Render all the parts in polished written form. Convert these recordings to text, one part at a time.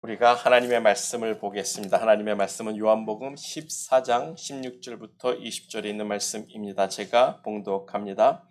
우리가 하나님의 말씀을 보겠습니다. 하나님의 말씀은 요한복음 14장 16절부터 20절에 있는 말씀입니다. 제가 봉독합니다.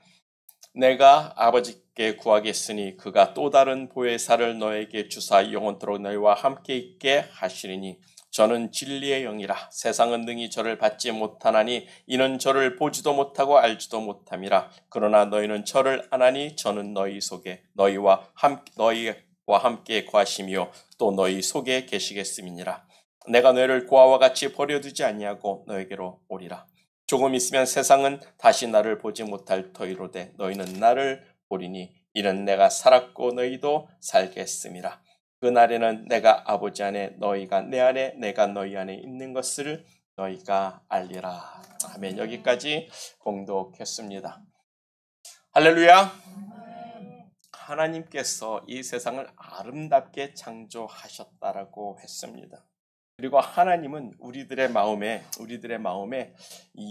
내가 아버지께 구하겠으니 그가 또 다른 보혜사를 너에게 주사 영원토록 너희와 함께 있게 하시리니 저는 진리의 영이라. 세상은 능히 저를 받지 못하나니 이는 저를 보지도 못하고 알지도 못함이라. 그러나 너희는 저를 아나니 저는 너희 속에 너희와 함께 거하시며 또 너희 속에 계시겠음이니라. 내가 너희를 고아와 같이 버려두지 아니하고 너에게로 오리라. 조금 있으면 세상은 다시 나를 보지 못할 터이로되 너희는 나를 보리니 이는 내가 살았고 너희도 살겠음이라. 그날에는 내가 아버지 안에 너희가 내 안에 내가 너희 안에 있는 것을 너희가 알리라. 아멘. 여기까지 봉독했습니다. 할렐루야. 하나님께서 이 세상을 아름답게 창조하셨다라고 했습니다. 그리고 하나님은 우리들의 마음에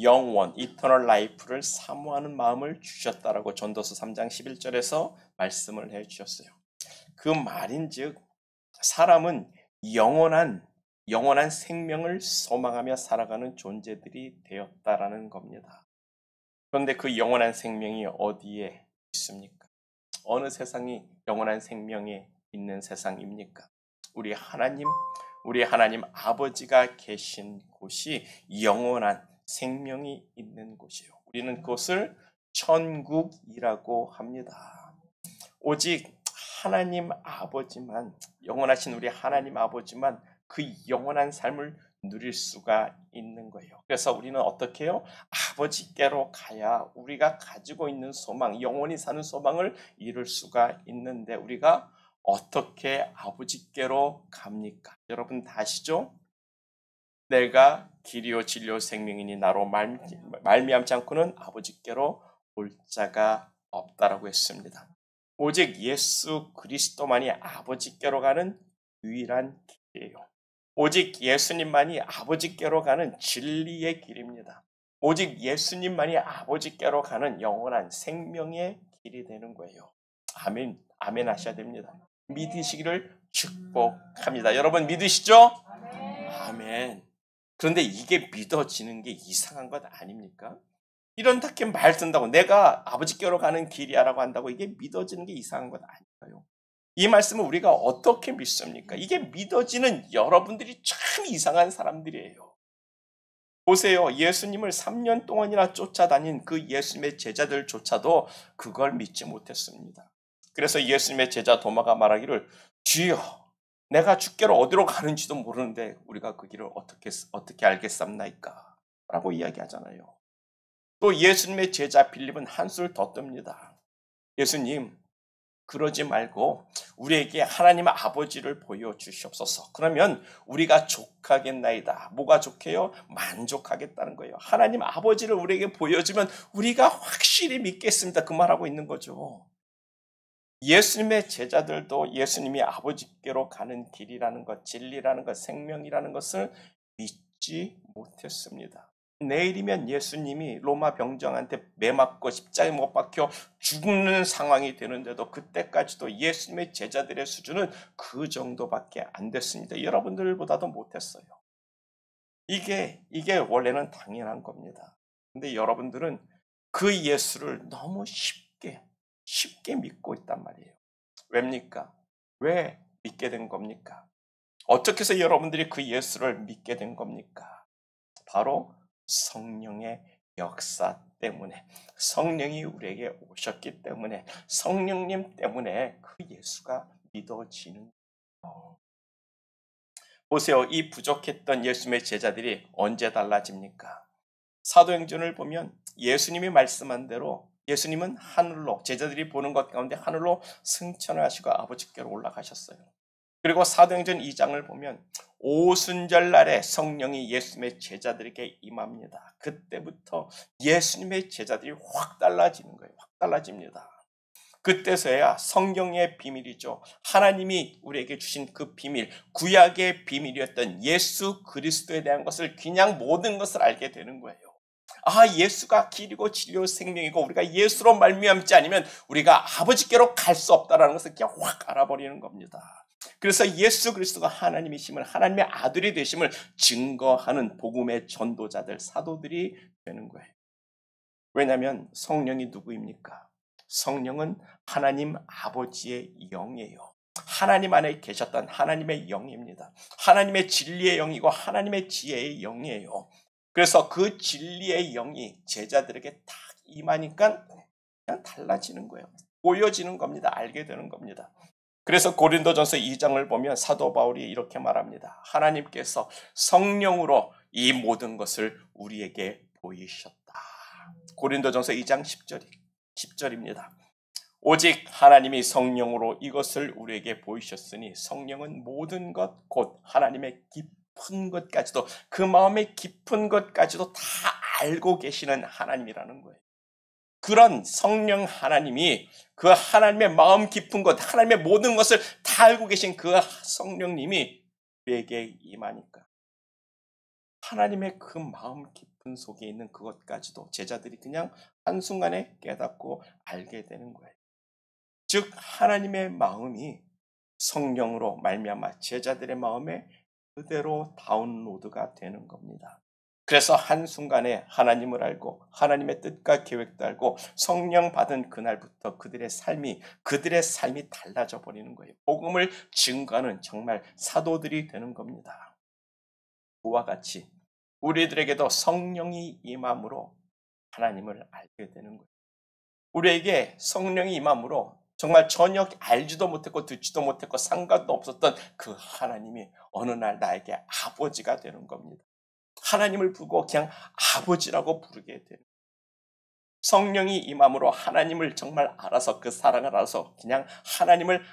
영원, 이터널 라이프를 사모하는 마음을 주셨다라고 전도서 3장 11절에서 말씀을 해주셨어요. 그 말인즉 사람은 영원한 생명을 소망하며 살아가는 존재들이 되었다라는 겁니다. 그런데 그 영원한 생명이 어디에 있습니까? 어느 세상이 영원한 생명이 있는 세상입니까? 우리 하나님 아버지가 계신 곳이 영원한 생명이 있는 곳이에요. 우리는 그것을 천국이라고 합니다. 오직 하나님 아버지만, 영원하신 우리 하나님 아버지만 그 영원한 삶을 누릴 수가 있는 거예요. 그래서 우리는 어떻게 해요? 아버지께로 가야 우리가 가지고 있는 소망, 영원히 사는 소망을 이룰 수가 있는데 우리가 어떻게 아버지께로 갑니까? 여러분 다 아시죠? 내가 길이요 진리요 생명이니 나로 말미암지 않고는 아버지께로 올 자가 없다라고 했습니다. 오직 예수 그리스도만이 아버지께로 가는 유일한 길이에요. 오직 예수님만이 아버지께로 가는 진리의 길입니다. 오직 예수님만이 아버지께로 가는 영원한 생명의 길이 되는 거예요. 아멘, 아멘 하셔야 됩니다. 믿으시기를 축복합니다. 여러분 믿으시죠? 아멘. 그런데 이게 믿어지는 게 이상한 것 아닙니까? 이렇게 말 쓴다고 내가 아버지께로 가는 길이야라고 한다고 이게 믿어지는 게 이상한 것 아닐까요? 이 말씀을 우리가 어떻게 믿습니까? 이게 믿어지는 여러분들이 참 이상한 사람들이에요. 보세요. 예수님을 3년 동안이나 쫓아다닌 그 예수님의 제자들조차도 그걸 믿지 못했습니다. 그래서 예수님의 제자 도마가 말하기를 주여 내가 주께로 어디로 가는지도 모르는데 우리가 그 길을 어떻게 알겠습니까? 라고 이야기하잖아요. 또 예수님의 제자 빌립은 한술 더 뜹니다. 예수님 그러지 말고 우리에게 하나님 아버지를 보여주시옵소서. 그러면 우리가 족하겠나이다. 뭐가 좋게요? 만족하겠다는 거예요. 하나님 아버지를 우리에게 보여주면 우리가 확실히 믿겠습니다. 그 말하고 있는 거죠. 예수님의 제자들도 예수님이 아버지께로 가는 길이라는 것, 진리라는 것, 생명이라는 것을 믿지 못했습니다. 내일이면 예수님이 로마 병정한테 매맞고 십자가에 못 박혀 죽는 상황이 되는데도 그때까지도 예수님의 제자들의 수준은 그 정도밖에 안 됐습니다. 여러분들보다도 못했어요. 이게 원래는 당연한 겁니다. 근데 여러분들은 그 예수를 너무 쉽게 믿고 있단 말이에요. 왜입니까? 왜 믿게 된 겁니까? 어떻게 해서 여러분들이 그 예수를 믿게 된 겁니까? 바로 성령의 역사 때문에, 성령이 우리에게 오셨기 때문에, 성령님 때문에 그 예수가 믿어지는 거예요. 보세요. 이 부족했던 예수님의 제자들이 언제 달라집니까? 사도행전을 보면 예수님이 말씀한 대로 예수님은 하늘로, 제자들이 보는 것 가운데 하늘로 승천을 하시고 아버지께로 올라가셨어요. 그리고 사도행전 2장을 보면 오순절 날에 성령이 예수님의 제자들에게 임합니다. 그때부터 예수님의 제자들이 확 달라지는 거예요. 확 달라집니다. 그때서야 성령의 비밀이죠. 하나님이 우리에게 주신 그 비밀, 구약의 비밀이었던 예수 그리스도에 대한 것을 그냥 모든 것을 알게 되는 거예요. 아, 예수가 길이고 진리요 생명이고 우리가 예수로 말미암지 않으면 우리가 아버지께로 갈 수 없다는 것을 그냥 확 알아버리는 겁니다. 그래서 예수 그리스도가 하나님이심을, 하나님의 아들이 되심을 증거하는 복음의 전도자들, 사도들이 되는 거예요. 왜냐하면 성령이 누구입니까? 성령은 하나님 아버지의 영이에요. 하나님 안에 계셨던 하나님의 영입니다. 하나님의 진리의 영이고 하나님의 지혜의 영이에요. 그래서 그 진리의 영이 제자들에게 딱 임하니까 그냥 달라지는 거예요. 보여지는 겁니다. 알게 되는 겁니다. 그래서 고린도전서 2장을 보면 사도 바울이 이렇게 말합니다. 하나님께서 성령으로 이 모든 것을 우리에게 보이셨다. 고린도전서 2장 10절입니다. 오직 하나님이 성령으로 이것을 우리에게 보이셨으니 성령은 모든 것 곧 하나님의 깊은 것까지도, 그 마음의 깊은 것까지도 다 알고 계시는 하나님이라는 거예요. 그런 성령 하나님이, 그 하나님의 마음 깊은 것, 하나님의 모든 것을 다 알고 계신 그 성령님이 우리에게 임하니까 하나님의 그 마음 깊은 속에 있는 그것까지도 제자들이 그냥 한순간에 깨닫고 알게 되는 거예요. 즉 하나님의 마음이 성령으로 말미암아 제자들의 마음에 그대로 다운로드가 되는 겁니다. 그래서 한순간에 하나님을 알고 하나님의 뜻과 계획도 알고 성령 받은 그날부터 그들의 삶이 달라져 버리는 거예요. 복음을 증거하는 정말 사도들이 되는 겁니다. 그와 같이 우리들에게도 성령이 임함으로 하나님을 알게 되는 거예요. 우리에게 성령이 임함으로 정말 전혀 알지도 못했고 듣지도 못했고 상관도 없었던 그 하나님이 어느 날 나에게 아버지가 되는 겁니다. 하나님을 부르고 그냥 아버지라고 부르게 되는, 성령이 임함으로 하나님을 정말 알아서, 그 사랑을 알아서 그냥 하나님을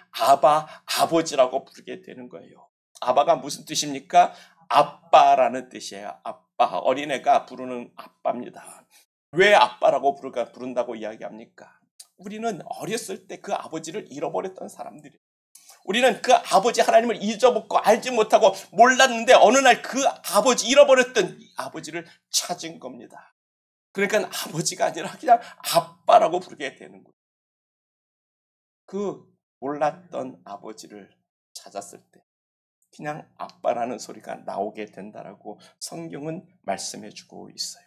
아버지라고 부르게 되는 거예요. 아바가 무슨 뜻입니까? 아빠라는 뜻이에요. 아빠, 어린애가 부르는 아빠입니다. 왜 아빠라고 부른다고 이야기합니까? 우리는 어렸을 때 그 아버지를 잃어버렸던 사람들이에요. 우리는 그 아버지 하나님을 잊어먹고 알지 못하고 몰랐는데 어느 날 그 아버지, 잃어버렸던 아버지를 찾은 겁니다. 그러니까 아버지가 아니라 그냥 아빠라고 부르게 되는 거예요. 그 몰랐던 아버지를 찾았을 때 그냥 아빠라는 소리가 나오게 된다라고 성경은 말씀해주고 있어요.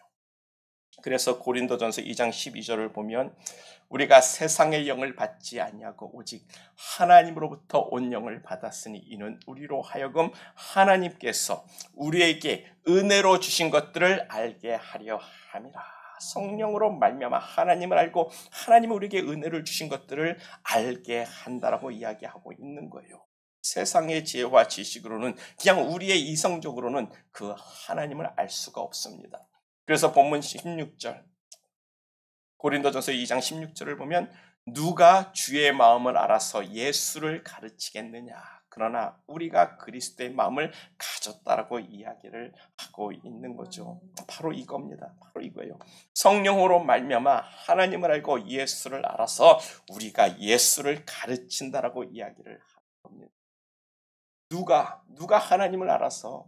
그래서 고린도전서 2장 12절을 보면 우리가 세상의 영을 받지 아니하고 오직 하나님으로부터 온 영을 받았으니 이는 우리로 하여금 하나님께서 우리에게 은혜로 주신 것들을 알게 하려 함이라. 성령으로 말미암아 하나님을 알고 하나님이 우리에게 은혜를 주신 것들을 알게 한다라고 이야기하고 있는 거예요. 세상의 지혜와 지식으로는, 그냥 우리의 이성적으로는 그 하나님을 알 수가 없습니다. 그래서 본문 16절, 고린도전서 2장 16절을 보면 누가 주의 마음을 알아서 예수를 가르치겠느냐. 그러나 우리가 그리스도의 마음을 가졌다라고 이야기를 하고 있는 거죠. 바로 이겁니다. 바로 이거예요. 성령으로 말미암아 하나님을 알고 예수를 알아서 우리가 예수를 가르친다라고 이야기를 하는 겁니다. 누가 하나님을 알아서,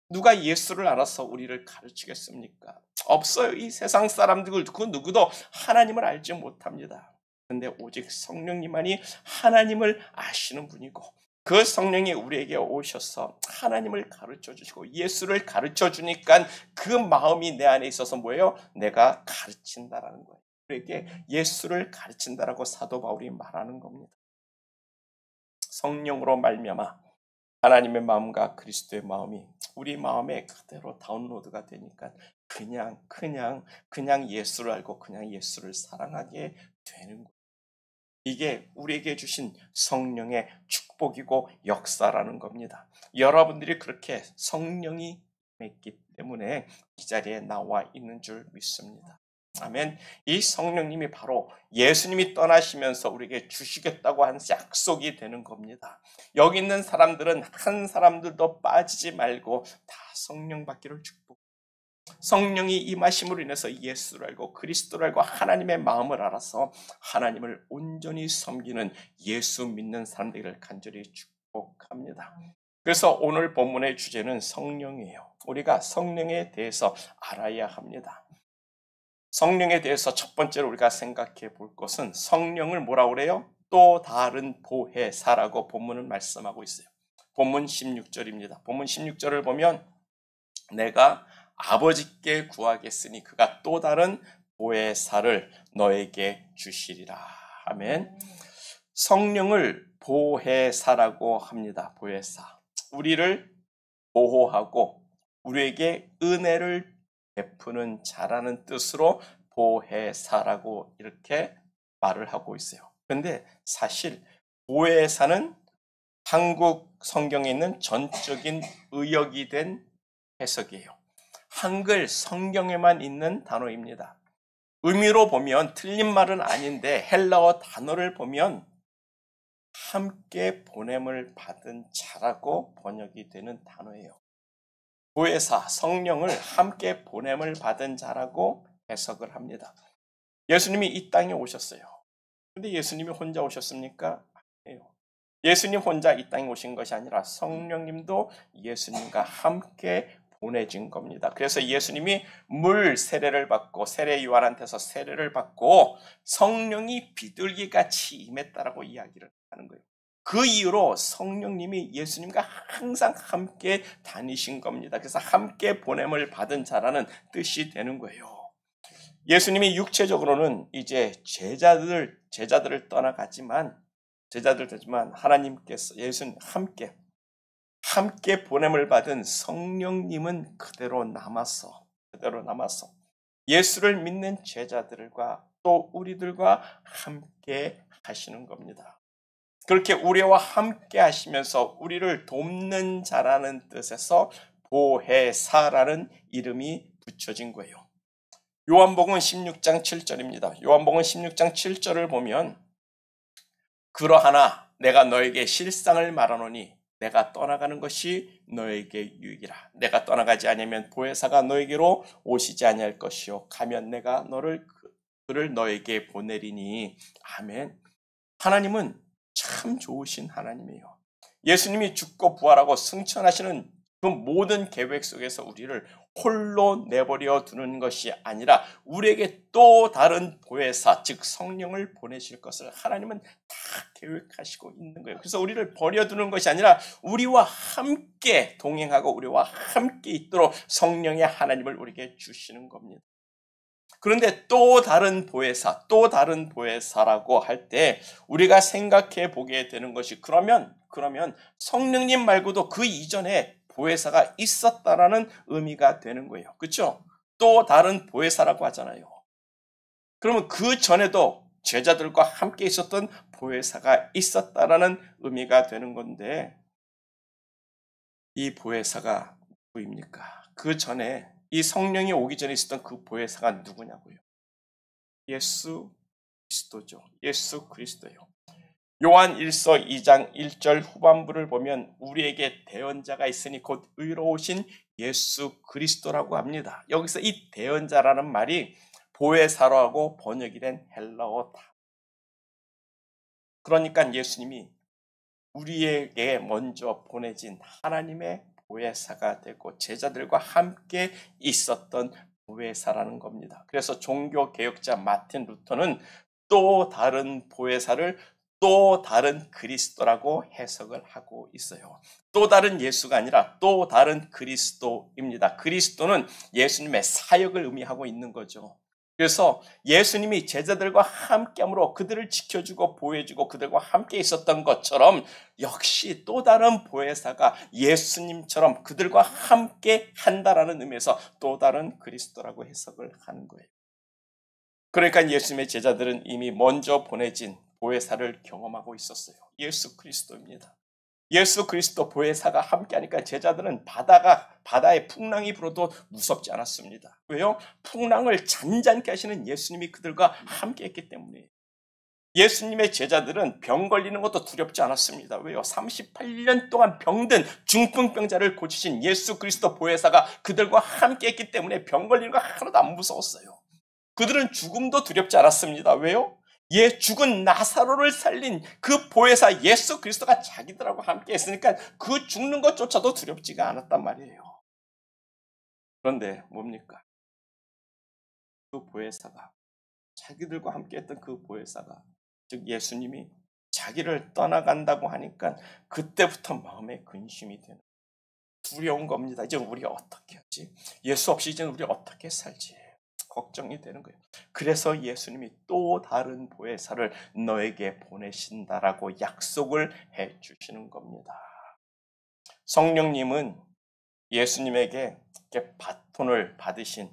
누가 예수를 알아서 우리를 가르치겠습니까? 없어요. 이 세상 사람들 그 누구도 하나님을 알지 못합니다. 그런데 오직 성령님만이 하나님을 아시는 분이고, 그 성령이 우리에게 오셔서 하나님을 가르쳐 주시고 예수를 가르쳐 주니까 그 마음이 내 안에 있어서 뭐예요? 내가 가르친다라는 거예요. 우리에게 예수를 가르친다라고 사도 바울이 말하는 겁니다. 성령으로 말미암아 하나님의 마음과 그리스도의 마음이 우리 마음에 그대로 다운로드가 되니까 그냥 예수를 알고 그냥 예수를 사랑하게 되는 거예요. 이게 우리에게 주신 성령의 축복이고 역사라는 겁니다. 여러분들이 그렇게 성령이 있기 때문에 이 자리에 나와 있는 줄 믿습니다. 아멘. 이 성령님이 바로 예수님이 떠나시면서 우리에게 주시겠다고 한 약속이 되는 겁니다. 여기 있는 사람들은 한 사람들도 빠지지 말고 다 성령 받기를 축복. 성령이 임하심으로 인해서 예수를 알고 그리스도를 알고 하나님의 마음을 알아서 하나님을 온전히 섬기는 예수 믿는 사람들을 간절히 축복합니다. 그래서 오늘 본문의 주제는 성령이에요. 우리가 성령에 대해서 알아야 합니다. 성령에 대해서 첫 번째로 우리가 생각해 볼 것은 성령을 뭐라고 그래요? 또 다른 보혜사라고 본문은 말씀하고 있어요. 본문 16절입니다. 본문 16절을 보면 내가 아버지께 구하겠으니 그가 또 다른 보혜사를 너에게 주시리라. 아멘. 성령을 보혜사라고 합니다. 보혜사. 우리를 보호하고 우리에게 은혜를 베푸는 자라는 뜻으로 보혜사라고 이렇게 말을 하고 있어요. 그런데 사실 보혜사는 한국 성경에 있는 전적인 의역이 된 해석이에요. 한글 성경에만 있는 단어입니다. 의미로 보면 틀린 말은 아닌데 헬라어 단어를 보면 함께 보냄을 받은 자라고 번역이 되는 단어예요. 보혜사, 성령을 함께 보냄을 받은 자라고 해석을 합니다. 예수님이 이 땅에 오셨어요. 근데 예수님이 혼자 오셨습니까? 아니에요. 예수님 혼자 이 땅에 오신 것이 아니라 성령님도 예수님과 함께 보내진 겁니다. 그래서 예수님이 물 세례를 받고 세례 요한한테서 세례를 받고 성령이 비둘기같이 임했다라고 이야기를 하는 거예요. 그 이유로 성령님이 예수님과 항상 함께 다니신 겁니다. 그래서 함께 보냄을 받은 자라는 뜻이 되는 거예요. 예수님이 육체적으로는 이제 제자들을 떠나갔지만 하나님께서 예수님 함께 보냄을 받은 성령님은 그대로 남았어. 예수를 믿는 제자들과 또 우리들과 함께 하시는 겁니다. 그렇게 우리와 함께 하시면서 우리를 돕는 자라는 뜻에서 보혜사라는 이름이 붙여진 거예요. 요한복음 16장 7절입니다. 요한복음 16장 7절을 보면 그러하나 내가 너에게 실상을 말하노니 내가 떠나가는 것이 너에게 유익이라. 내가 떠나가지 아니하면 보혜사가 너에게로 오시지 아니할 것이요 가면 내가 그를 너에게 보내리니. 아멘. 하나님은 참 좋으신 하나님이에요. 예수님이 죽고 부활하고 승천하시는 그 모든 계획 속에서 우리를 홀로 내버려 두는 것이 아니라 우리에게 또 다른 보혜사, 즉 성령을 보내실 것을 하나님은 다 계획하시고 있는 거예요. 그래서 우리를 버려두는 것이 아니라 우리와 함께 동행하고 우리와 함께 있도록 성령의 하나님을 우리에게 주시는 겁니다. 그런데 또 다른 보혜사라고 할 때 우리가 생각해 보게 되는 것이 그러면 성령님 말고도 그 이전에 보혜사가 있었다라는 의미가 되는 거예요. 그렇죠? 또 다른 보혜사라고 하잖아요. 그러면 그 전에도 제자들과 함께 있었던 보혜사가 있었다라는 의미가 되는 건데 이 보혜사가 누구입니까? 그 전에 이 성령이 오기 전에 있었던 그 보혜사가 누구냐고요? 예수 그리스도죠. 예수 그리스도예요. 요한 1서 2장 1절 후반부를 보면 우리에게 대언자가 있으니 곧 의로우신 예수 그리스도라고 합니다. 여기서 이 대언자라는 말이 보혜사라고 번역이 된 헬라어 다. 그러니까 예수님이 우리에게 먼저 보내진 하나님의 보혜사가 되고 제자들과 함께 있었던 보혜사라는 겁니다. 그래서 종교개혁자 마틴 루터는 또 다른 보혜사를 또 다른 그리스도라고 해석을 하고 있어요. 또 다른 예수가 아니라 또 다른 그리스도입니다. 그리스도는 예수님의 사역을 의미하고 있는 거죠. 그래서 예수님이 제자들과 함께함으로 그들을 지켜주고 보호해주고 그들과 함께 있었던 것처럼 역시 또 다른 보혜사가 예수님처럼 그들과 함께 한다라는 의미에서 또 다른 그리스도라고 해석을 하는 거예요. 그러니까 예수님의 제자들은 이미 먼저 보내진 보혜사를 경험하고 있었어요. 예수 그리스도입니다. 예수 그리스도 보혜사가 함께하니까 제자들은 바다에 풍랑이 불어도 무섭지 않았습니다. 왜요? 풍랑을 잔잔케 하시는 예수님이 그들과 함께했기 때문에. 예수님의 제자들은 병 걸리는 것도 두렵지 않았습니다. 왜요? 38년 동안 병든 중풍병자를 고치신 예수 그리스도 보혜사가 그들과 함께했기 때문에 병 걸리는 거 하나도 안 무서웠어요. 그들은 죽음도 두렵지 않았습니다. 왜요? 죽은 나사로를 살린 그 보혜사 예수 그리스도가 자기들하고 함께 했으니까 그 죽는 것조차도 두렵지가 않았단 말이에요. 그런데 뭡니까? 그 보혜사가 자기들과 함께 했던 그 보혜사가 즉 예수님이 자기를 떠나간다고 하니까 그때부터 마음에 근심이 되는, 두려운 겁니다. 이제 우리 어떻게 하지? 예수 없이 이제 우리 어떻게 살지? 걱정이 되는 거예요. 그래서 예수님이 또 다른 보혜사를 너에게 보내신다라고 약속을 해 주시는 겁니다. 성령님은 예수님에게 이렇게 바톤을 받으신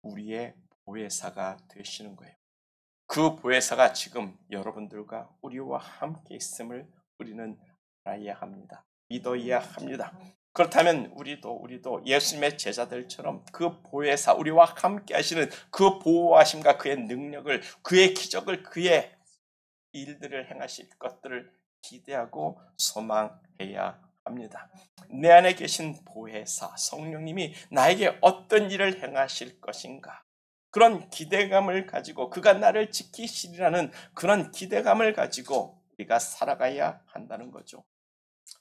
우리의 보혜사가 되시는 거예요. 그 보혜사가 지금 여러분들과 우리와 함께 있음을 우리는 알아야 합니다. 믿어야 합니다. 그렇다면 우리도 예수님의 제자들처럼 그 보혜사, 우리와 함께 하시는 그 보호하심과 그의 능력을, 그의 기적을, 그의 일들을 행하실 것들을 기대하고 소망해야 합니다. 내 안에 계신 보혜사 성령님이 나에게 어떤 일을 행하실 것인가, 그런 기대감을 가지고 그가 나를 지키시리라는 그런 기대감을 가지고 우리가 살아가야 한다는 거죠.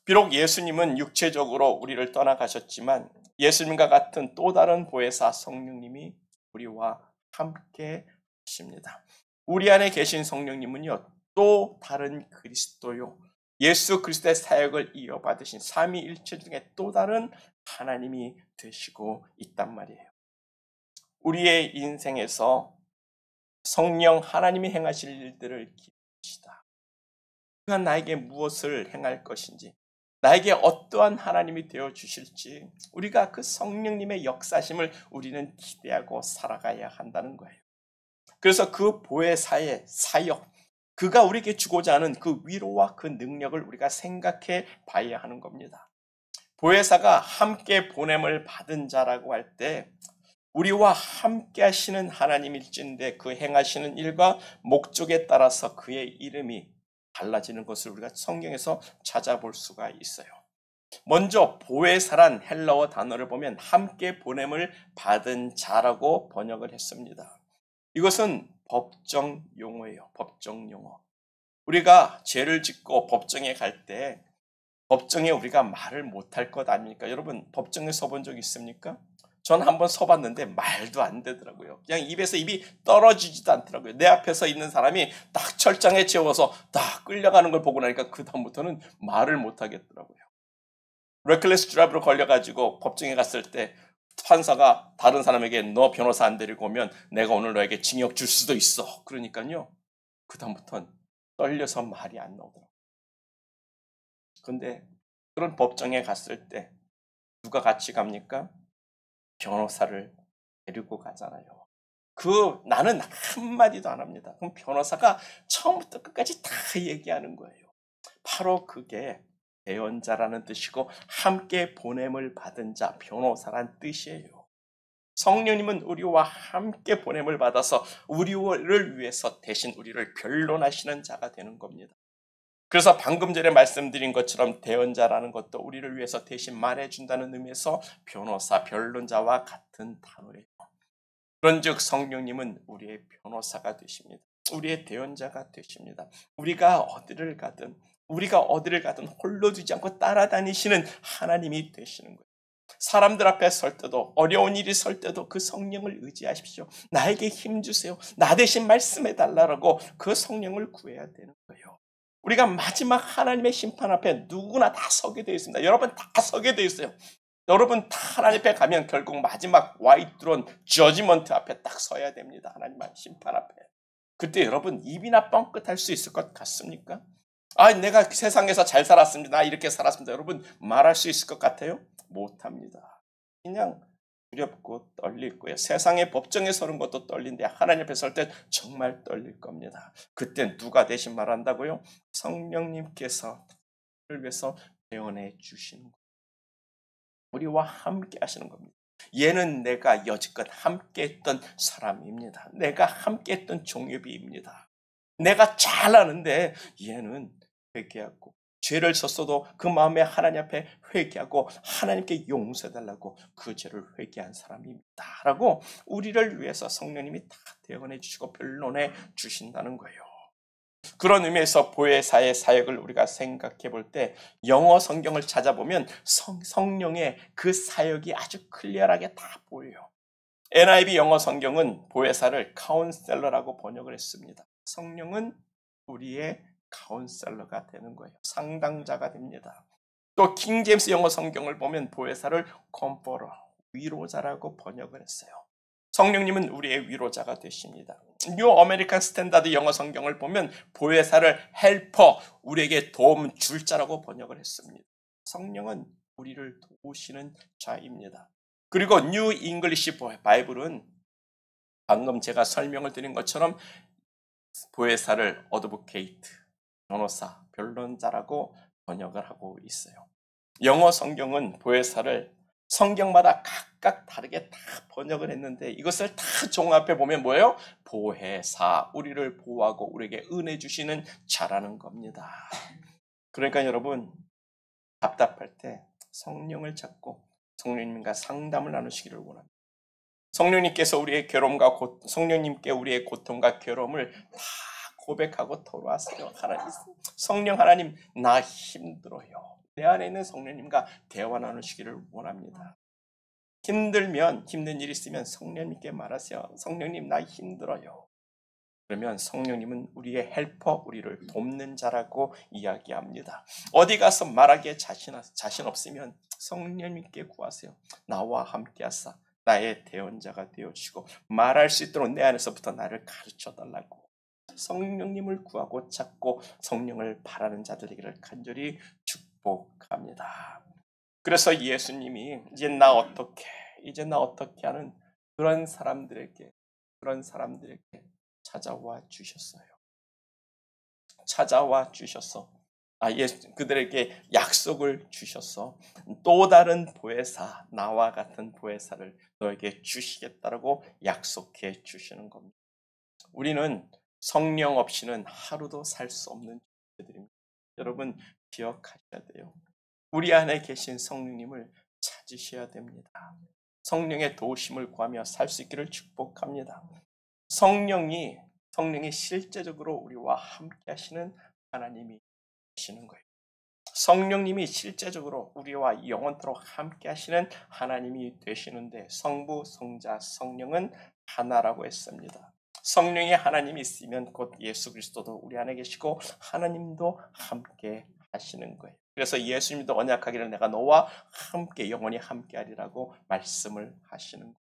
비록 예수님은 육체적으로 우리를 떠나가셨지만 예수님과 같은 또 다른 보혜사 성령님이 우리와 함께 하십니다. 우리 안에 계신 성령님은요, 또 다른 그리스도요, 예수 그리스도의 사역을 이어받으신 삼위일체 중에 또 다른 하나님이 되시고 있단 말이에요. 우리의 인생에서 성령 하나님이 행하실 일들을 기대합시다. 그가 나에게 무엇을 행할 것인지, 나에게 어떠한 하나님이 되어 주실지 우리가 그 성령님의 역사심을 우리는 기대하고 살아가야 한다는 거예요. 그래서 그 보혜사의 사역, 그가 우리에게 주고자 하는 그 위로와 그 능력을 우리가 생각해 봐야 하는 겁니다. 보혜사가 함께 보냄을 받은 자라고 할 때 우리와 함께 하시는 하나님일진데 그 행하시는 일과 목적에 따라서 그의 이름이 달라지는 것을 우리가 성경에서 찾아볼 수가 있어요. 먼저 보혜사란 헬라어 단어를 보면 함께 보냄을 받은 자라고 번역을 했습니다. 이것은 법정 용어예요. 법정 용어. 우리가 죄를 짓고 법정에 갈 때 법정에 우리가 말을 못할 것 아닙니까? 여러분 법정에 서본 적 있습니까? 전 한번 서봤는데 말도 안 되더라고요. 그냥 입에서 입이 떨어지지도 않더라고요. 내 앞에서 있는 사람이 딱 철장에 채워서 딱 끌려가는 걸 보고 나니까 그 다음부터는 말을 못 하겠더라고요. 레클레스 드라이브로 걸려가지고 법정에 갔을 때 판사가 다른 사람에게 너 변호사 안 데리고 오면 내가 오늘 너에게 징역 줄 수도 있어. 그러니까요. 그 다음부터는 떨려서 말이 안 나오더라고요. 근데 그런 법정에 갔을 때 누가 같이 갑니까? 변호사를 데리고 가잖아요. 나는 한마디도 안 합니다. 그럼 변호사가 처음부터 끝까지 다 얘기하는 거예요. 바로 그게 대언자라는 뜻이고 함께 보냄을 받은 자, 변호사란 뜻이에요. 성령님은 우리와 함께 보냄을 받아서 우리를 위해서 대신 우리를 변론하시는 자가 되는 겁니다. 그래서 방금 전에 말씀드린 것처럼 대언자라는 것도 우리를 위해서 대신 말해준다는 의미에서 변호사, 변론자와 같은 단어예요. 그런즉 성령님은 우리의 변호사가 되십니다. 우리의 대언자가 되십니다. 우리가 어디를 가든 홀로 두지 않고 따라다니시는 하나님이 되시는 거예요. 사람들 앞에 설 때도, 어려운 일이 설 때도 그 성령을 의지하십시오. 나에게 힘 주세요. 나 대신 말씀해 달라고 그 성령을 구해야 되는 거예요. 우리가 마지막 하나님의 심판 앞에 누구나 다 서게 되어 있습니다. 여러분 다 서게 되어 있어요. 여러분 다 하나님 앞에 가면 결국 마지막 화이트 드론 저지먼트 앞에 딱 서야 됩니다. 하나님의 심판 앞에. 그때 여러분 입이나 뻥끗할 수 있을 것 같습니까? 내가 세상에서 잘 살았습니다. 나 이렇게 살았습니다. 여러분 말할 수 있을 것 같아요? 못합니다. 그냥 두렵고 떨릴 거예요. 세상의 법정에 서는 것도 떨린데 하나님 앞에 설 때 정말 떨릴 겁니다. 그때 누가 대신 말한다고요? 성령님께서 우리를 위해서 대언해 주시는 거예요. 우리와 함께 하시는 겁니다. 얘는 내가 여지껏 함께 했던 사람입니다. 내가 함께 했던 종업이입니다. 내가 잘 아는데 얘는 회개하고 죄를 졌어도 그 마음에 하나님 앞에 회개하고 하나님께 용서해달라고 그 죄를 회개한 사람입니다. 라고 우리를 위해서 성령님이 다 대언해 주시고 변론해 주신다는 거예요. 그런 의미에서 보혜사의 사역을 우리가 생각해 볼 때 영어 성경을 찾아보면 성령의 그 사역이 아주 클리어하게 다 보여요. NIV 영어 성경은 보혜사를 카운셀러라고 번역을 했습니다. 성령은 우리의 카운셀러가 되는 거예요. 상담자가 됩니다. 또 킹제임스 영어 성경을 보면 보혜사를 컴포러, 위로자라고 번역을 했어요. 성령님은 우리의 위로자가 되십니다. 뉴 아메리칸 스탠다드 영어 성경을 보면 보혜사를 헬퍼, 우리에게 도움 줄 자라고 번역을 했습니다. 성령은 우리를 도우시는 자입니다. 그리고 뉴 잉글리시 바이블은 방금 제가 설명을 드린 것처럼 보혜사를 어드보케이트, 변호사, 변론자라고 번역을 하고 있어요. 영어 성경은 보혜사를 성경마다 각각 다르게 다 번역을 했는데 이것을 다 종합해 보면 뭐예요? 보혜사, 우리를 보호하고 우리에게 은혜 주시는 자라는 겁니다. 그러니까 여러분, 답답할 때 성령을 찾고 성령님과 상담을 나누시기를 원합니다. 성령님께서 우리의 괴로움과 성령님께 우리의 고통과 괴로움을 다 고백하고 돌아왔어요. 성령 하나님, 나 힘들어요. 내 안에 있는 성령님과 대화 나누시기를 원합니다. 힘들면, 힘든 일이 있으면 성령님께 말하세요. 성령님, 나 힘들어요. 그러면 성령님은 우리의 헬퍼, 우리를 돕는 자라고 이야기합니다. 어디 가서 말하기에 자신 없으면 성령님께 구하세요. 나와 함께 하사 나의 대언자가 되어주시고 말할 수 있도록 내 안에서부터 나를 가르쳐 달라고 성령님을 구하고 찾고 성령을 바라는 자들에게를 간절히 축복합니다. 그래서 예수님이 이제 나 어떻게 하는 그런 사람들에게 찾아와 주셨어요. 찾아와 주셔서 그들에게 약속을 주셔서 또 다른 보혜사, 나와 같은 보혜사를 너에게 주시겠다라고 약속해 주시는 겁니다. 우리는 성령 없이는 하루도 살 수 없는 존재들입니다. 여러분 기억하셔야 돼요. 우리 안에 계신 성령님을 찾으셔야 됩니다. 성령의 도우심을 구하며 살 수 있기를 축복합니다. 성령이 실제적으로 우리와 함께 하시는 하나님이 되시는 거예요. 성령님이 실제적으로 우리와 영원토록 함께 하시는 하나님이 되시는데 성부, 성자, 성령은 하나라고 했습니다. 성령의 하나님이 있으면 곧 예수 그리스도도 우리 안에 계시고 하나님도 함께 하시는 거예요. 그래서 예수님도 언약하기를 내가 너와 함께 영원히 함께 하리라고 말씀을 하시는 거예요.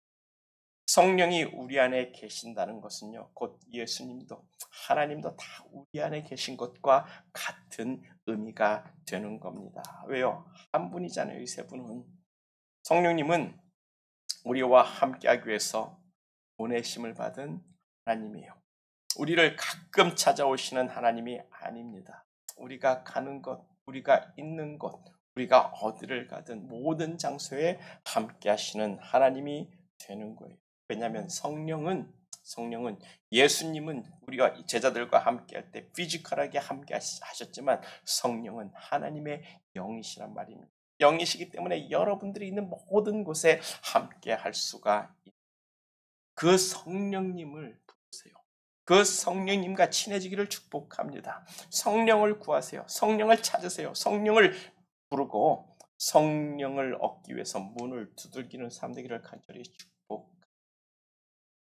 성령이 우리 안에 계신다는 것은요, 곧 예수님도 하나님도 다 우리 안에 계신 것과 같은 의미가 되는 겁니다. 왜요? 한 분이잖아요. 이 세 분은. 성령님은 우리와 함께하기 위해서 보내심을 받은 하나님이에요. 우리를 가끔 찾아오시는 하나님이 아닙니다. 우리가 가는 것, 우리가 있는 곳, 우리가 어디를 가든 모든 장소에 함께 하시는 하나님이 되는 거예요. 왜냐하면 성령은 예수님은 우리가 제자들과 함께 할 때 피지컬하게 함께 하셨지만 성령은 하나님의 영이시란 말입니다. 영이시기 때문에 여러분들이 있는 모든 곳에 함께 할 수가 있습니다. 그 성령님을 부르세요. 그 성령님과 친해지기를 축복합니다. 성령을 구하세요. 성령을 찾으세요. 성령을 부르고 성령을 얻기 위해서 문을 두들기는 사람 되기를 간절히 축복합니다.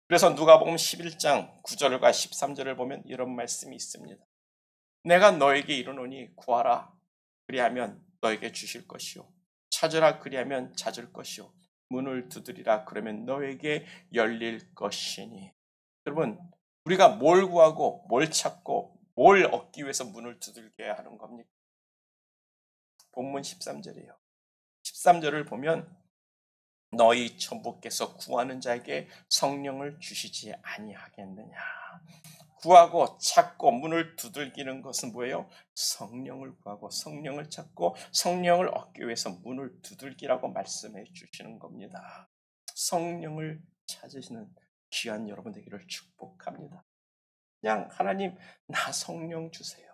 그래서 누가복음 11장 9절과 13절을 보면 이런 말씀이 있습니다. 내가 너에게 이르노니 구하라 그리하면 너에게 주실 것이요 찾으라 그리하면 찾을 것이요 문을 두드리라 그러면 너에게 열릴 것이니. 여러분, 우리가 뭘 구하고 뭘 찾고 뭘 얻기 위해서 문을 두들겨야 하는 겁니까? 본문 13절이에요. 13절을 보면 너희 천부께서 구하는 자에게 성령을 주시지 아니하겠느냐. 구하고 찾고 문을 두들기는 것은 뭐예요? 성령을 구하고 성령을 찾고 성령을 얻기 위해서 문을 두들기라고 말씀해 주시는 겁니다. 성령을 찾으시는 귀한 여러분 되기를 축복합니다. 그냥 하나님 나 성령 주세요.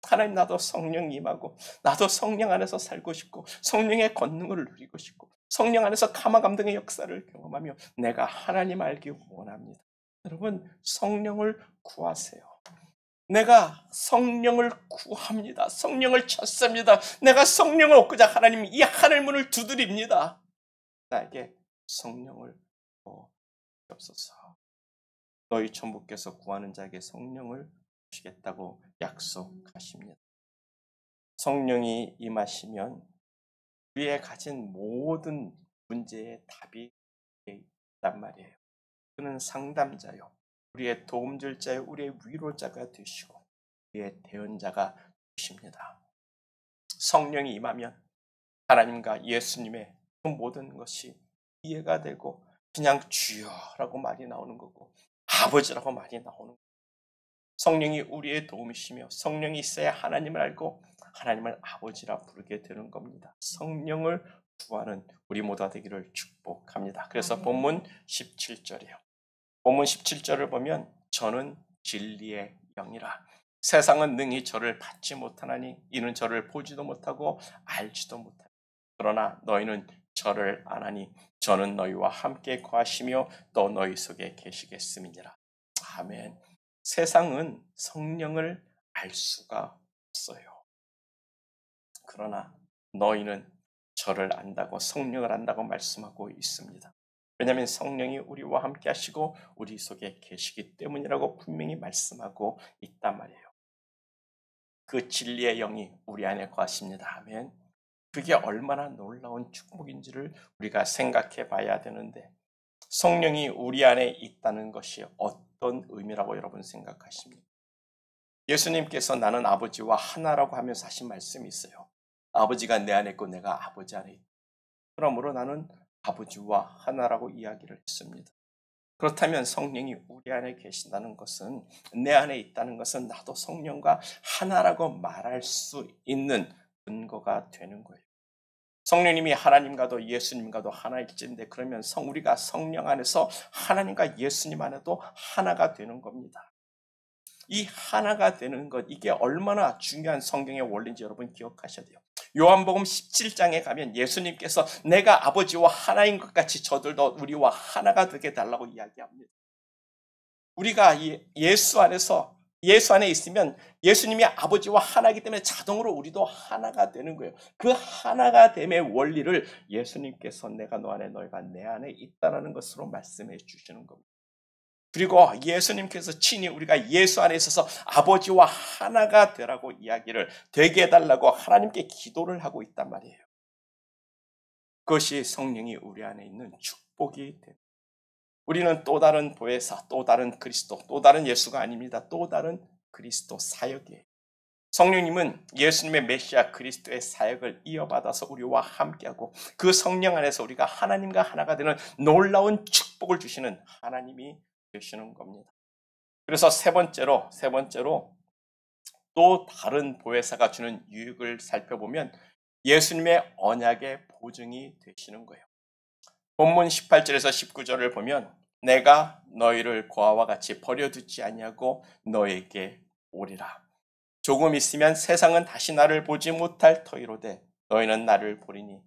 하나님 나도 성령 임하고 나도 성령 안에서 살고 싶고 성령의 권능을 누리고 싶고 성령 안에서 감화 감동의 역사를 경험하며 내가 하나님 알기 원합니다. 여러분 성령을 구하세요. 내가 성령을 구합니다. 성령을 찾습니다. 내가 성령을 얻고자 하나님 이 하늘 문을 두드립니다. 나에게 성령을 주옵소서. 너희 천부께서 구하는 자에게 성령을 주시겠다고 약속하십니다. 성령이 임하시면 우리의 가진 모든 문제의 답이 있단 말이에요. 그는 상담자요, 우리의 도움줄 자요, 우리의 위로자가 되시고 우리의 대언자가 되십니다. 성령이 임하면 하나님과 예수님의 그 모든 것이 이해가 되고 그냥 주여라고 말이 나오는 거고 아버지라고 말이 나오는 거고, 성령이 우리의 도움이시며 성령이 있어야 하나님을 알고 하나님을 아버지라 부르게 되는 겁니다. 성령을 구하는 우리 모두가 되기를 축복합니다. 그래서 본문 17절이에요. 본문 17절을 보면 저는 진리의 영이라 세상은 능히 저를 받지 못하나니 이는 저를 보지도 못하고 알지도 못하니 그러나 너희는 저를 아나니 저는 너희와 함께 거하시며 또 너희 속에 계시겠음이니라. 아멘. 세상은 성령을 알 수가 없어요. 그러나 너희는 저를 안다고, 성령을 안다고 말씀하고 있습니다. 왜냐하면 성령이 우리와 함께 하시고 우리 속에 계시기 때문이라고 분명히 말씀하고 있단 말이에요. 그 진리의 영이 우리 안에 거하십니다. 아멘. 그게 얼마나 놀라운 축복인지를 우리가 생각해 봐야 되는데, 성령이 우리 안에 있다는 것이 어떤 의미라고 여러분 생각하십니까? 예수님께서 나는 아버지와 하나라고 하면서 하신 말씀이 있어요. 아버지가 내 안에 있고 내가 아버지 안에 있다. 그러므로 나는 아버지와 하나라고 이야기를 했습니다. 그렇다면 성령이 우리 안에 계신다는 것은, 내 안에 있다는 것은 나도 성령과 하나라고 말할 수 있는 근거가 되는 거예요. 성령님이 하나님과도 예수님과도 하나일진데, 그러면 우리가 성령 안에서 하나님과 예수님 안에도 하나가 되는 겁니다. 이 하나가 되는 것, 이게 얼마나 중요한 성경의 원리인지 여러분 기억하셔야 돼요. 요한복음 17장에 가면 예수님께서 내가 아버지와 하나인 것 같이 저들도 우리와 하나가 되게 달라고 이야기합니다. 우리가 예수 안에 있으면 예수님이 아버지와 하나이기 때문에 자동으로 우리도 하나가 되는 거예요. 그 하나가 됨의 원리를 예수님께서 내가 너 안에 너희가 내 안에 있다는 것으로 말씀해 주시는 겁니다. 그리고 예수님께서 친히 우리가 예수 안에 있어서 아버지와 하나가 되라고 이야기를 되게 해달라고 하나님께 기도를 하고 있단 말이에요. 그것이 성령이 우리 안에 있는 축복이 됩니다. 우리는 또 다른 보혜사, 또 다른 그리스도, 또 다른 예수가 아닙니다. 또 다른 그리스도 사역이에요. 성령님은 예수님의 메시아 그리스도의 사역을 이어받아서 우리와 함께하고 그 성령 안에서 우리가 하나님과 하나가 되는 놀라운 축복을 주시는 하나님이 되시는 겁니다. 그래서 세 번째로 또 다른 보혜사가 주는 유익을 살펴보면 예수님의 언약의 보증이 되시는 거예요. 본문 18절에서 19절을 보면 내가 너희를 고아와 같이 버려두지 아니하고 너에게 오리라. 조금 있으면 세상은 다시 나를 보지 못할 터이로되 너희는 나를 보리니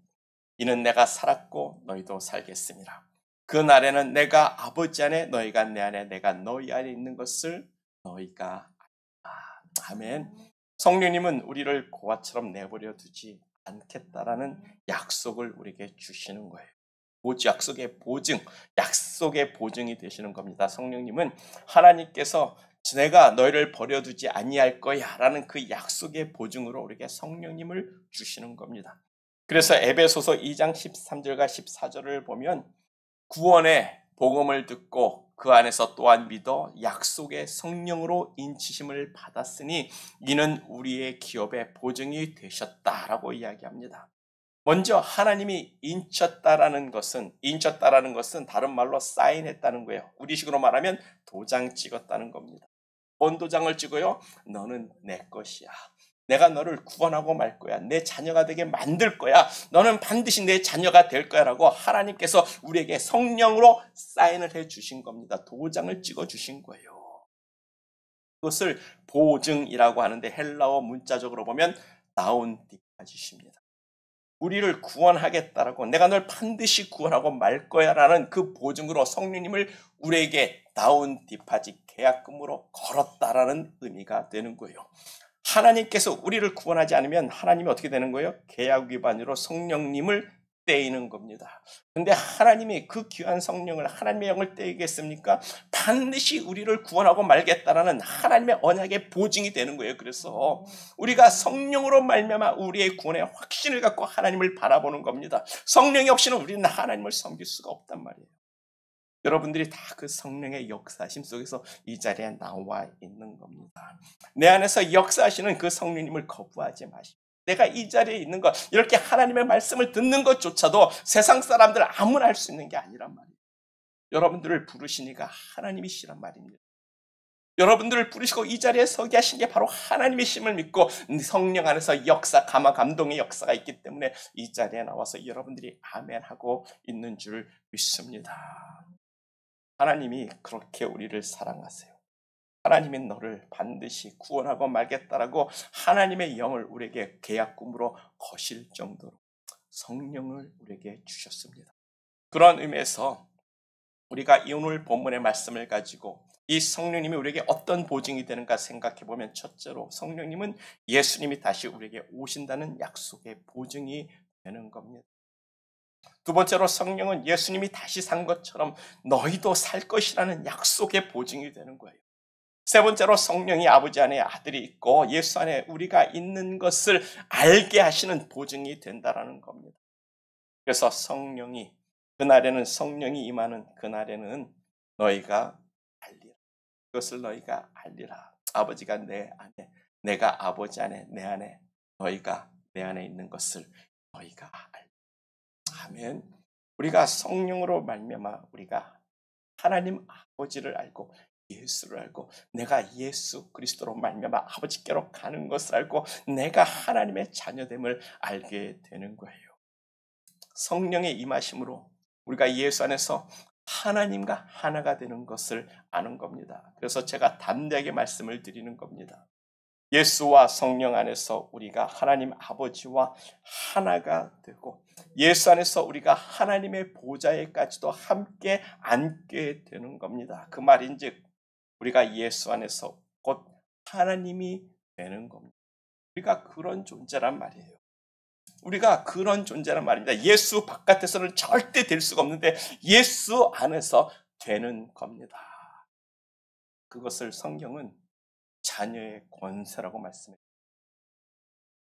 이는 내가 살았고 너희도 살겠음이라. 그 날에는 내가 아버지 안에 너희가 내 안에 내가 너희 안에 있는 것을 너희가 알라. 아멘. 성령님은 우리를 고아처럼 내버려 두지 않겠다라는 약속을 우리에게 주시는 거예요. 약속의 보증이 되시는 겁니다. 성령님은 하나님께서 내가 너희를 버려두지 아니할 거야 라는 그 약속의 보증으로 우리에게 성령님을 주시는 겁니다. 그래서 에베소서 2장 13절과 14절을 보면 구원의 복음을 듣고 그 안에서 또한 믿어 약속의 성령으로 인치심을 받았으니 이는 우리의 기업의 보증이 되셨다라고 이야기합니다. 먼저 하나님이 인쳤다라는 것은 다른 말로 사인했다는 거예요. 우리식으로 말하면 도장 찍었다는 겁니다. 뭔 도장을 찍어요? 너는 내 것이야. 내가 너를 구원하고 말 거야. 내 자녀가 되게 만들 거야. 너는 반드시 내 자녀가 될 거야 라고 하나님께서 우리에게 성령으로 사인을 해 주신 겁니다. 도장을 찍어 주신 거예요. 그것을 보증이라고 하는데 헬라어 문자적으로 보면 나온디파짓입니다. 우리를 구원하겠다라고, 내가 널 반드시 구원하고 말 거야 라는 그 보증으로 성령님을 우리에게 나온 디파짓 계약금으로 걸었다라는 의미가 되는 거예요. 하나님께서 우리를 구원하지 않으면 하나님이 어떻게 되는 거예요? 계약 위반으로 성령님을 떼이는 겁니다. 근데 하나님이 그 귀한 성령을, 하나님의 영을 떼이겠습니까? 반드시 우리를 구원하고 말겠다라는 하나님의 언약의 보증이 되는 거예요. 그래서 우리가 성령으로 말미암아 우리의 구원의 확신을 갖고 하나님을 바라보는 겁니다. 성령이 없이는 우리는 하나님을 섬길 수가 없단 말이에요. 여러분들이 다 그 성령의 역사하심 속에서 이 자리에 나와 있는 겁니다. 내 안에서 역사하시는 그 성령님을 거부하지 마시고, 내가 이 자리에 있는 것, 이렇게 하나님의 말씀을 듣는 것조차도 세상 사람들 아무나 할 수 있는 게 아니란 말이에요. 여러분들을 부르시니까 하나님이시란 말입니다. 여러분들을 부르시고 이 자리에 서게 하신 게 바로 하나님이심을 믿고 성령 안에서 역사, 감화, 감동의 역사가 있기 때문에 이 자리에 나와서 여러분들이 아멘하고 있는 줄 믿습니다. 하나님이 그렇게 우리를 사랑하세요. 하나님이 너를 반드시 구원하고 말겠다라고 하나님의 영을 우리에게 계약금으로 거실 정도로 성령을 우리에게 주셨습니다. 그런 의미에서 우리가 오늘 본문의 말씀을 가지고 이 성령님이 우리에게 어떤 보증이 되는가 생각해 보면, 첫째로 성령님은 예수님이 다시 우리에게 오신다는 약속의 보증이 되는 겁니다. 두 번째로 성령은 예수님이 다시 산 것처럼 너희도 살 것이라는 약속의 보증이 되는 거예요. 세 번째로 성령이 아버지 안에 아들이 있고 예수 안에 우리가 있는 것을 알게 하시는 보증이 된다라는 겁니다. 그래서 그날에는 성령이 임하는 그날에는 너희가 알리라. 그것을 너희가 알리라. 아버지가 내 안에, 내가 아버지 안에, 내 안에, 너희가 내 안에 있는 것을 너희가 알리라. 아멘. 우리가 성령으로 말미암아 우리가 하나님 아버지를 알고 예수를 알고 내가 예수 그리스도로 말미암아 아버지께로 가는 것을 알고 내가 하나님의 자녀됨을 알게 되는 거예요. 성령의 임하심으로 우리가 예수 안에서 하나님과 하나가 되는 것을 아는 겁니다. 그래서 제가 담대하게 말씀을 드리는 겁니다. 예수와 성령 안에서 우리가 하나님 아버지와 하나가 되고 예수 안에서 우리가 하나님의 보좌에까지도 함께 앉게 되는 겁니다. 그 말인즉 우리가 예수 안에서 곧 하나님이 되는 겁니다. 우리가 그런 존재란 말이에요. 우리가 그런 존재란 말입니다. 예수 바깥에서는 절대 될 수가 없는데 예수 안에서 되는 겁니다. 그것을 성경은 자녀의 권세라고 말씀해요.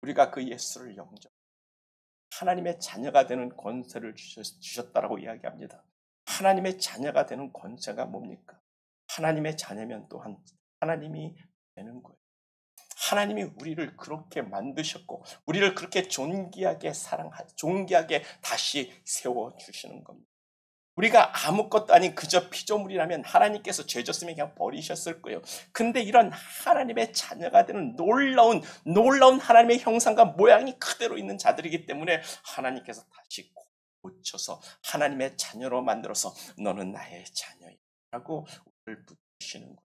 우리가 그 예수를 영접, 하나님의 자녀가 되는 권세를 주셨다라고 이야기합니다. 하나님의 자녀가 되는 권세가 뭡니까? 하나님의 자녀면 또한 하나님이 되는 거예요. 하나님이 우리를 그렇게 만드셨고 우리를 그렇게 존귀하게 존귀하게 다시 세워주시는 겁니다. 우리가 아무것도 아닌 그저 피조물이라면 하나님께서 죄 졌으면 그냥 버리셨을 거예요. 근데 이런 하나님의 자녀가 되는 놀라운 하나님의 형상과 모양이 그대로 있는 자들이기 때문에 하나님께서 다시 고쳐서 하나님의 자녀로 만들어서 너는 나의 자녀이라고 우리를 부르시는 거예요.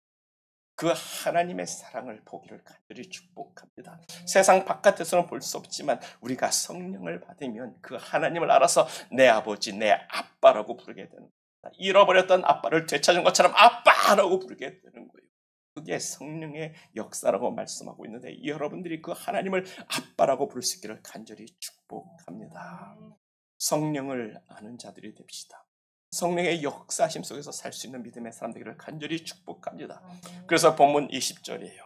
그 하나님의 사랑을 보기를 간절히 축복합니다. 세상 바깥에서는 볼 수 없지만 우리가 성령을 받으면 그 하나님을 알아서 내 아버지, 내 아빠라고 부르게 되는 겁니다. 잃어버렸던 아빠를 되찾은 것처럼 아빠라고 부르게 되는 거예요. 그게 성령의 역사라고 말씀하고 있는데 여러분들이 그 하나님을 아빠라고 부를 수 있기를 간절히 축복합니다. 성령을 아는 자들이 됩시다. 성령의 역사심 속에서 살 수 있는 믿음의 사람 되기를 간절히 축복합니다. 그래서 본문 20절이에요.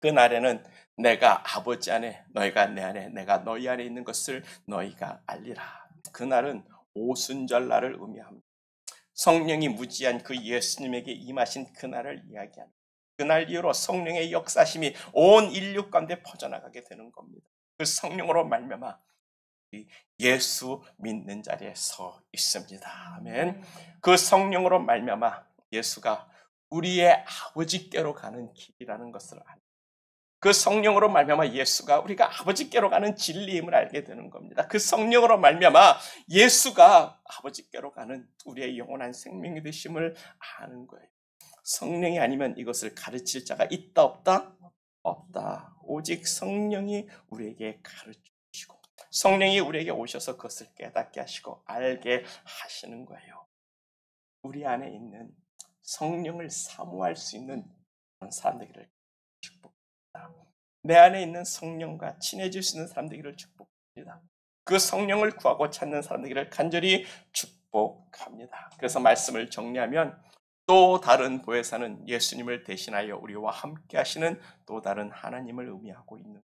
그날에는 내가 아버지 안에 너희가 내 안에 내가 너희 안에 있는 것을 너희가 알리라. 그날은 오순절날을 의미합니다. 성령이 무지한 그 예수님에게 임하신 그날을 이야기합니다. 그날 이후로 성령의 역사심이 온 인류 가운데 퍼져나가게 되는 겁니다. 그 성령으로 말미암아 예수 믿는 자리에 서 있습니다. 아멘. 그 성령으로 말미암아 예수가 우리의 아버지께로 가는 길이라는 것을 압니다. 그 성령으로 말미암아 예수가 우리가 아버지께로 가는 진리임을 알게 되는 겁니다. 그 성령으로 말미암아 예수가 아버지께로 가는 우리의 영원한 생명이 되심을 아는 거예요. 성령이 아니면 이것을 가르칠 자가 있다 없다? 없다. 오직 성령이 우리에게 가르치시고 성령이 우리에게 오셔서 그것을 깨닫게 하시고 알게 하시는 거예요. 우리 안에 있는 성령을 사모할 수 있는 그런 사람 되기를 축복합니다. 내 안에 있는 성령과 친해질 수 있는 사람 되기를 축복합니다. 그 성령을 구하고 찾는 사람들에게 간절히 축복합니다. 그래서 말씀을 정리하면 또 다른 보혜사는 예수님을 대신하여 우리와 함께 하시는 또 다른 하나님을 의미하고 있는,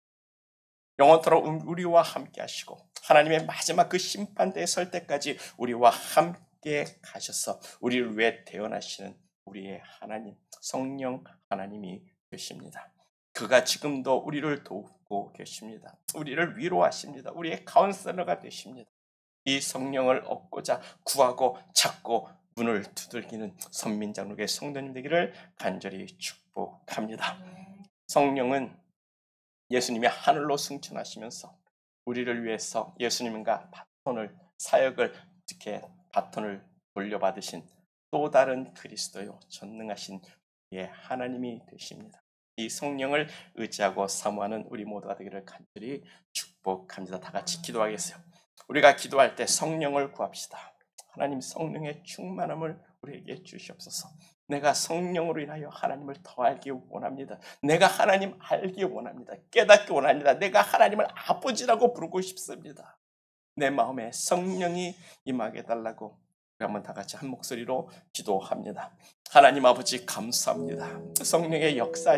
영원토록 우리와 함께 하시고 하나님의 마지막 그 심판대에 설 때까지 우리와 함께 가셔서 우리를 위해 태어나시는 우리의 하나님, 성령 하나님이 계십니다. 그가 지금도 우리를 돕고 계십니다. 우리를 위로하십니다. 우리의 카운셀러가 되십니다. 이 성령을 얻고자 구하고 찾고 문을 두들기는 선민장로교회 성도님 되기를 간절히 축복합니다. 성령은 예수님이 하늘로 승천하시면서 우리를 위해서 예수님과 사역을 어떻게 바톤을 돌려받으신 또 다른 그리스도요 전능하신 우리의 하나님이 되십니다. 이 성령을 의지하고 사모하는 우리 모두가 되기를 간절히 축복합니다. 다 같이 기도하겠어요. 우리가 기도할 때 성령을 구합시다. 하나님, 성령의 충만함을 우리에게 주시옵소서. 내가 성령으로 인하여 하나님을 더 알기 원합니다. 내가 하나님 알기 원합니다. 깨닫기 원합니다. 내가 하나님을 아버지라고 부르고 싶습니다. 내 마음에 성령이 임하게 해달라고 우리 한번 다 같이 한 목소리로 기도합니다. 하나님 아버지, 감사합니다. 성령의 역사